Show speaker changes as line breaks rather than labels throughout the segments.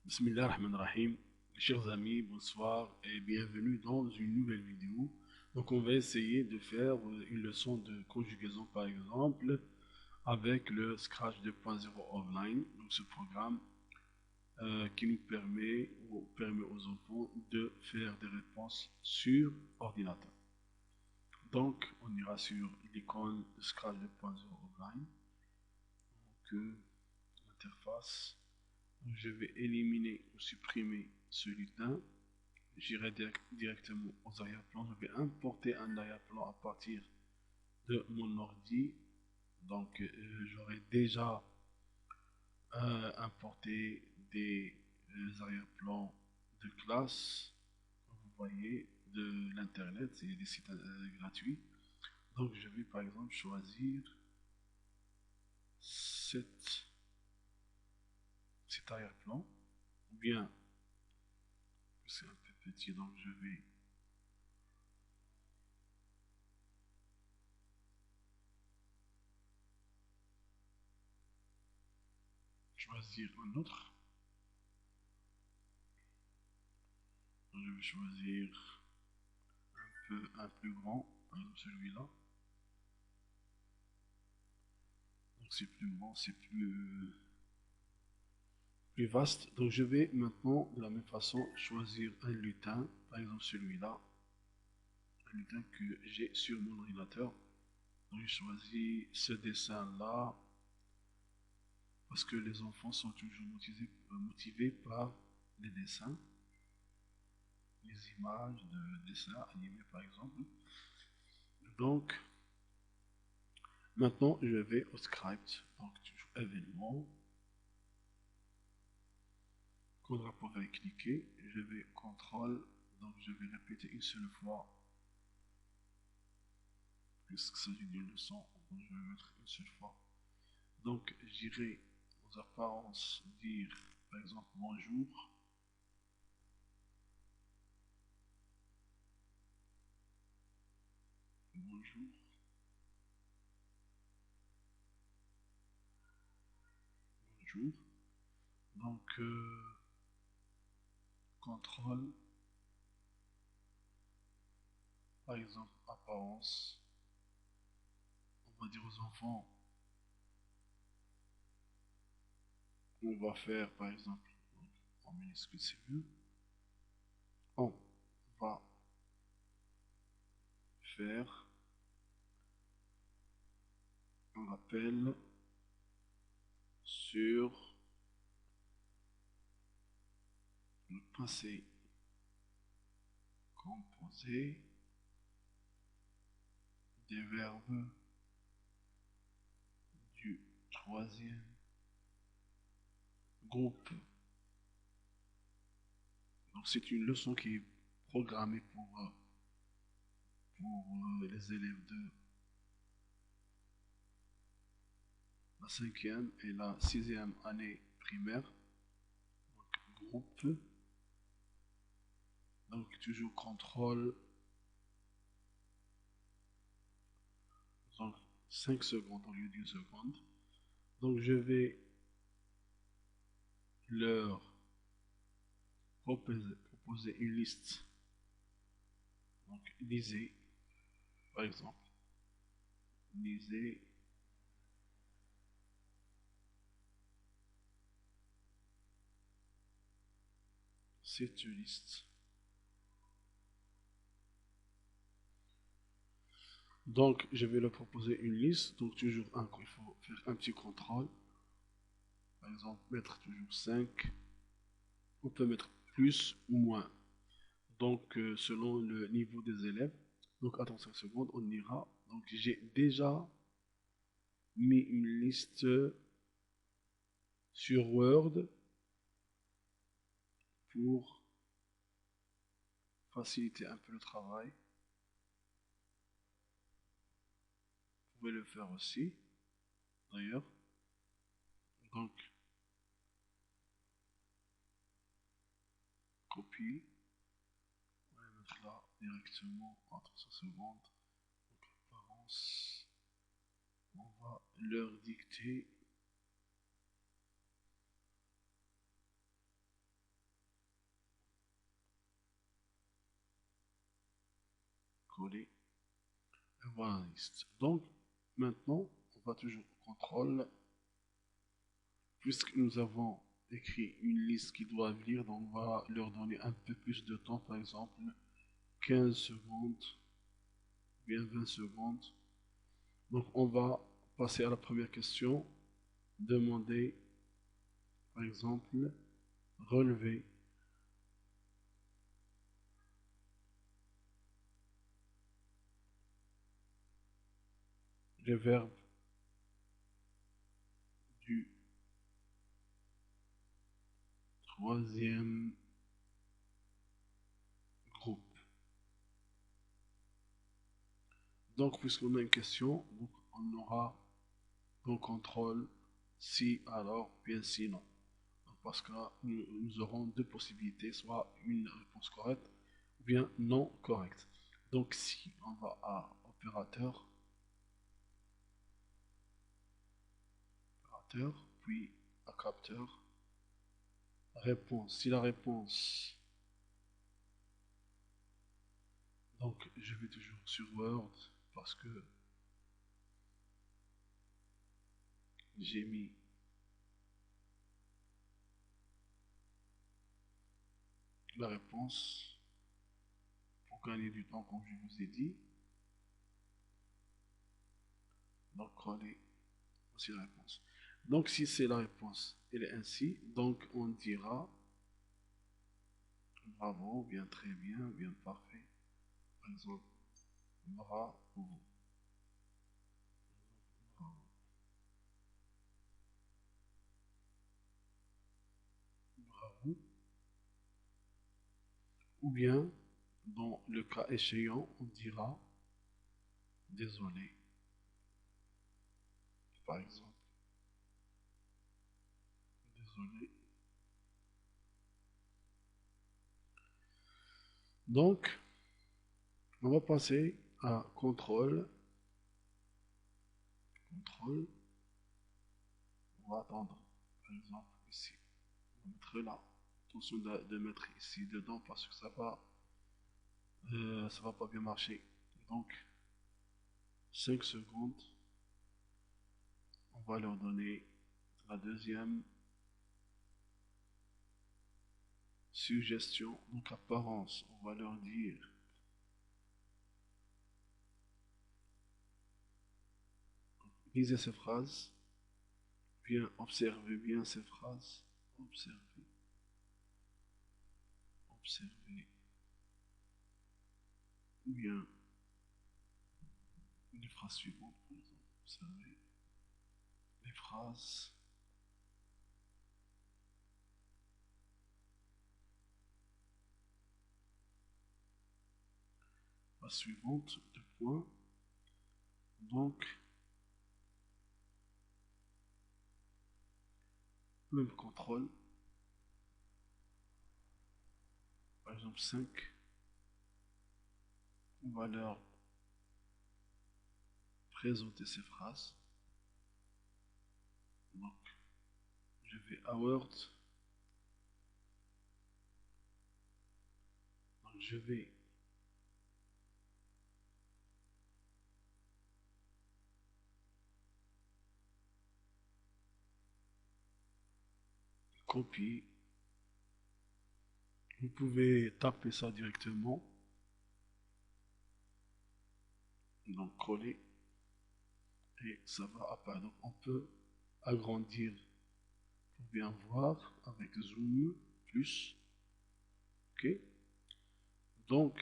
Bismillahirrahmanirrahim. Chers amis, bonsoir et bienvenue dans une nouvelle vidéo. Donc on va essayer de faire une leçon de conjugaison par exemple avec le Scratch 2.0 Offline. Donc ce programme qui nous permet ou permet aux enfants de faire des réponses sur ordinateur. Donc on ira sur l'icône de Scratch 2.0 Offline. Donc l'interface. Je vais éliminer ou supprimer ce lutin. J'irai directement aux arrière-plans. Je vais importer un arrière-plan à partir de mon ordi. Donc j'aurai déjà importé des arrière-plans de classe. Vous voyez, de l'internet, c'est des sites gratuits. Donc je vais par exemple choisir cet arrière-plan. Ou bien, c'est un peu petit, donc je vais choisir un autre. Je vais choisir un plus grand, par exemple celui-là. Donc c'est plus grand, c'est plus vaste. Donc je vais maintenant de la même façon choisir un lutin, par exemple celui-là, un lutin que j'ai sur mon ordinateur. Donc je choisis ce dessin-là parce que les enfants sont toujours motivés par les dessins, les images de dessins animés par exemple. Donc maintenant je vais au script, donc toujours événement. Code rapport est cliqué, je vais contrôle, donc je vais répéter une seule fois, puisque c'est une leçon, donc je vais mettre une seule fois. Donc j'irai aux apparences dire par exemple bonjour. Bonjour. Bonjour. Donc contrôle, par exemple apparence, on va dire aux enfants, on va faire par exemple, en minuscule c'est mieux, on va faire un appel sur le passé composé des verbes du troisième groupe. Donc c'est une leçon qui est programmée pour les élèves de la 5e et la 6e année primaire. Donc groupe. Donc toujours contrôle. Donc 5 secondes au lieu d'une seconde. Donc je vais leur proposer une liste. Donc lisez, par exemple, lisez cette liste. Donc je vais leur proposer une liste. Donc toujours il faut faire un petit contrôle. Par exemple, mettre toujours 5. On peut mettre plus ou moins. Donc selon le niveau des élèves. Donc attends 5 secondes, on ira. Donc j'ai déjà mis une liste sur Word pour faciliter un peu le travail. Vous pouvez le faire aussi, d'ailleurs. Donc, copie. On va le mettre là directement. Attends 5 secondes. Donc, apparence. On va leur dicter. coller. Et voilà la liste. Donc, maintenant, on va toujours au contrôle. Puisque nous avons écrit une liste qui doit lire, donc on va leur donner un peu plus de temps, par exemple 15 secondes, bien 20 secondes. Donc on va passer à la première question, demander, par exemple, relever les verbes du troisième groupe. Donc, puisqu'on a une question, donc on aura un contrôle si, alors, bien sinon. Parce que nous aurons deux possibilités, soit une réponse correcte ou bien non correcte. Donc, si on va à opérateur, puis à capteur, réponse. Si la réponse, donc je vais toujours sur Word parce que j'ai mis la réponse pour gagner du temps comme je vous ai dit. Donc coller aussi la réponse. Donc si c'est la réponse, elle est ainsi, donc on dira bravo, bien très bien, bien parfait. Par exemple, bravo. Bravo. Ou bien, dans le cas échéant, on dira désolé. Par exemple, désolé. Donc, on va passer à contrôle. Contrôle. On va attendre. Par exemple, ici. On va mettre là. Attention de mettre ici dedans parce que ça va pas bien marcher. Donc, 5 secondes. On va leur donner la deuxième suggestion. Donc, apparence. On va leur dire lisez ces phrases. Bien, observez bien ces phrases. Observez. Observez bien les phrases suivantes, par exemple. Observez les phrases suivantes, deux points. Donc, même contrôle. Par exemple, 5. On va leur présenter ces phrases. Donc, je vais à Word. Donc, je vais copier. Vous pouvez taper ça directement. Donc, coller. Et ça va apparaître. Donc, on peut agrandir pour bien voir avec zoom plus. Ok. Donc,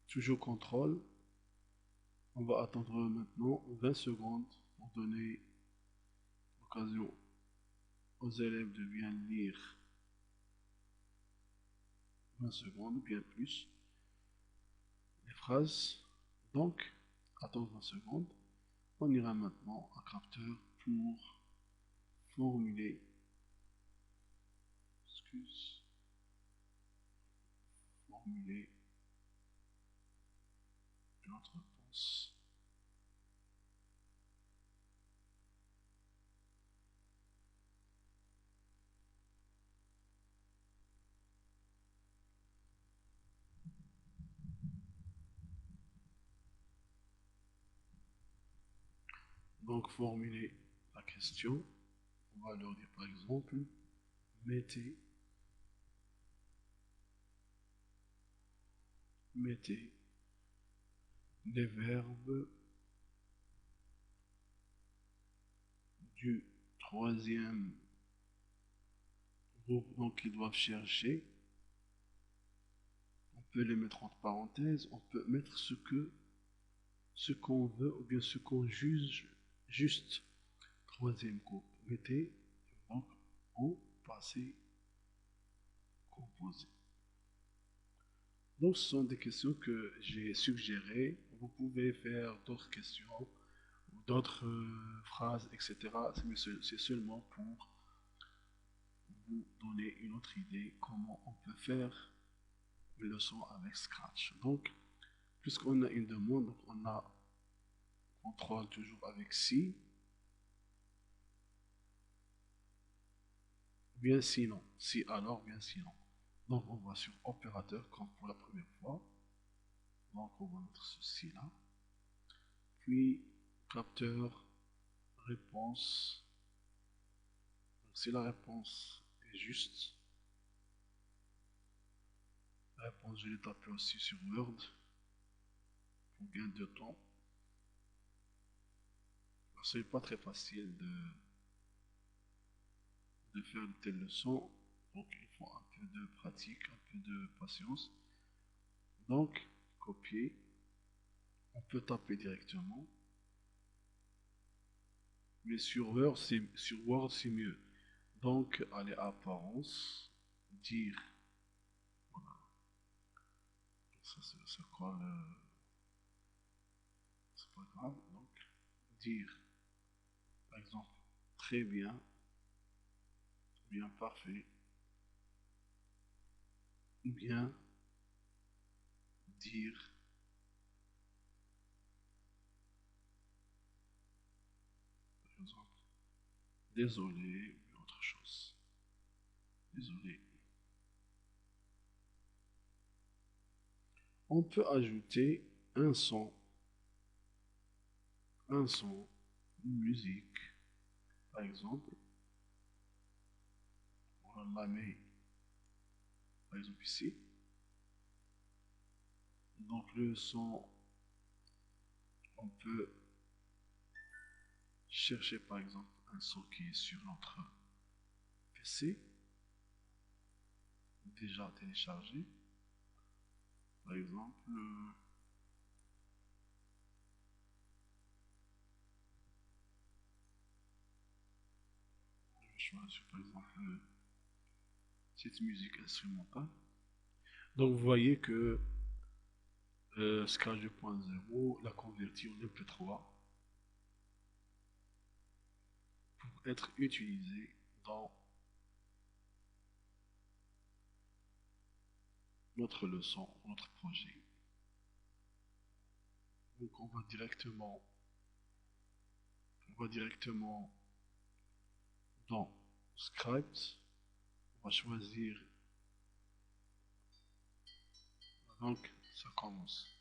toujours contrôle. On va attendre maintenant 20 secondes pour donner l'occasion aux élèves de bien lire 20 secondes, bien plus, les phrases. Donc, attendre 20 secondes. On ira maintenant à capteur pour formuler, excuse, formuler notre réponse. Donc, formuler la question. On va leur dire par exemple, mettez, mettez les verbes du troisième groupe, donc ils doivent chercher. On peut les mettre entre parenthèses, on peut mettre ce qu'on veut ou bien ce qu'on juge juste. Troisième groupe, mettez donc au passé composé. Donc ce sont des questions que j'ai suggérées. Vous pouvez faire d'autres questions ou d'autres phrases, etc. Mais c'est seulement pour vous donner une autre idée comment on peut faire une leçon avec Scratch. Donc, puisqu'on a une demande, donc on a contrôle toujours avec si, bien sinon, si alors, bien sinon. Donc on va sur opérateur comme pour la première fois. Donc on va mettre ceci là. Puis capteur, réponse. Donc, si la réponse est juste, la réponse je l'ai tapée aussi sur Word pour gain de temps. Ce n'est pas très facile de faire une telle leçon. Donc il faut un peu de pratique, un peu de patience. Donc, copier. On peut taper directement. Mais sur Word, c'est mieux. Donc, aller à apparence, dire, voilà, ça colle, c'est pas grave. Donc, dire, par exemple, très bien, bien parfait, ou bien dire, par exemple, désolé, ou autre chose. Désolé. On peut ajouter un son, une musique, par exemple. On la met, par exemple, ici. Donc, le son, on peut chercher, par exemple, un son qui est sur notre PC, déjà téléchargé. Par exemple, je vais choisir, par exemple, cette musique instrumentale. Donc, vous voyez que Scratch 2.0 l'a converti en MP3 pour être utilisé dans notre leçon, notre projet. Donc on va directement dans Script, on va choisir, donc ça commence.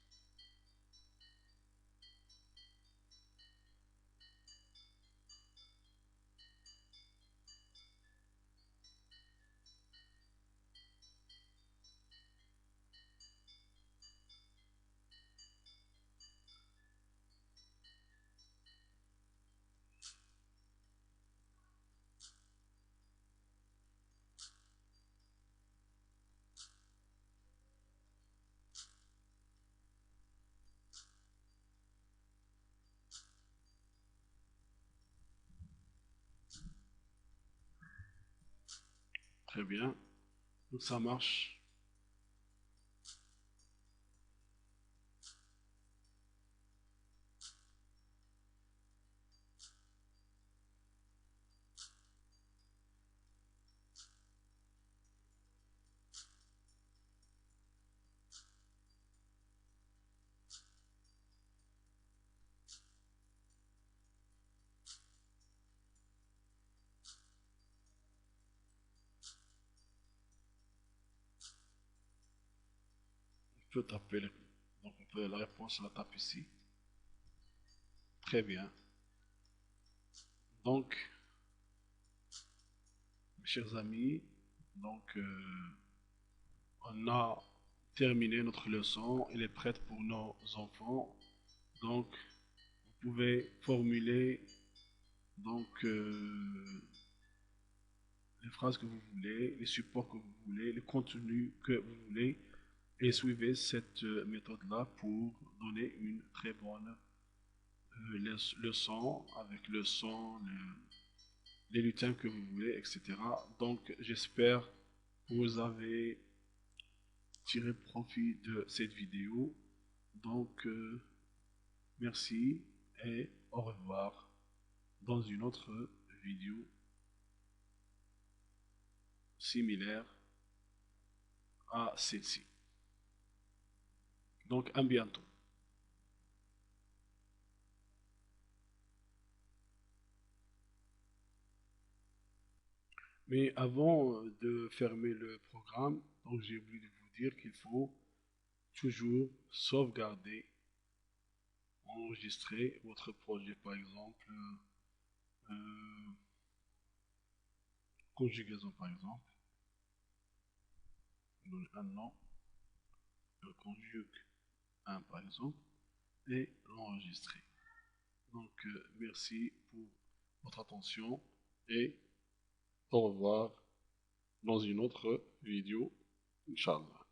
Très bien, donc ça marche. On peut taper, donc la réponse, on la tape ici. Très bien. Donc, mes chers amis, donc on a terminé notre leçon. Elle est prête pour nos enfants. Donc, vous pouvez formuler donc les phrases que vous voulez, les supports que vous voulez, les contenus que vous voulez, et suivez cette méthode-là pour donner une très bonne leçon avec le son, les lutins que vous voulez, etc. Donc, j'espère que vous avez tiré profit de cette vidéo. Donc, merci et au revoir dans une autre vidéo similaire à celle-ci. Donc, à bientôt. Mais avant de fermer le programme, donc j'ai oublié de vous dire qu'il faut toujours sauvegarder, enregistrer votre projet, par exemple, euh, conjugaison par exemple, donne un nom, conjugue un par exemple, et l'enregistrer. Donc merci pour votre attention et au revoir dans une autre vidéo, Inch'Allah.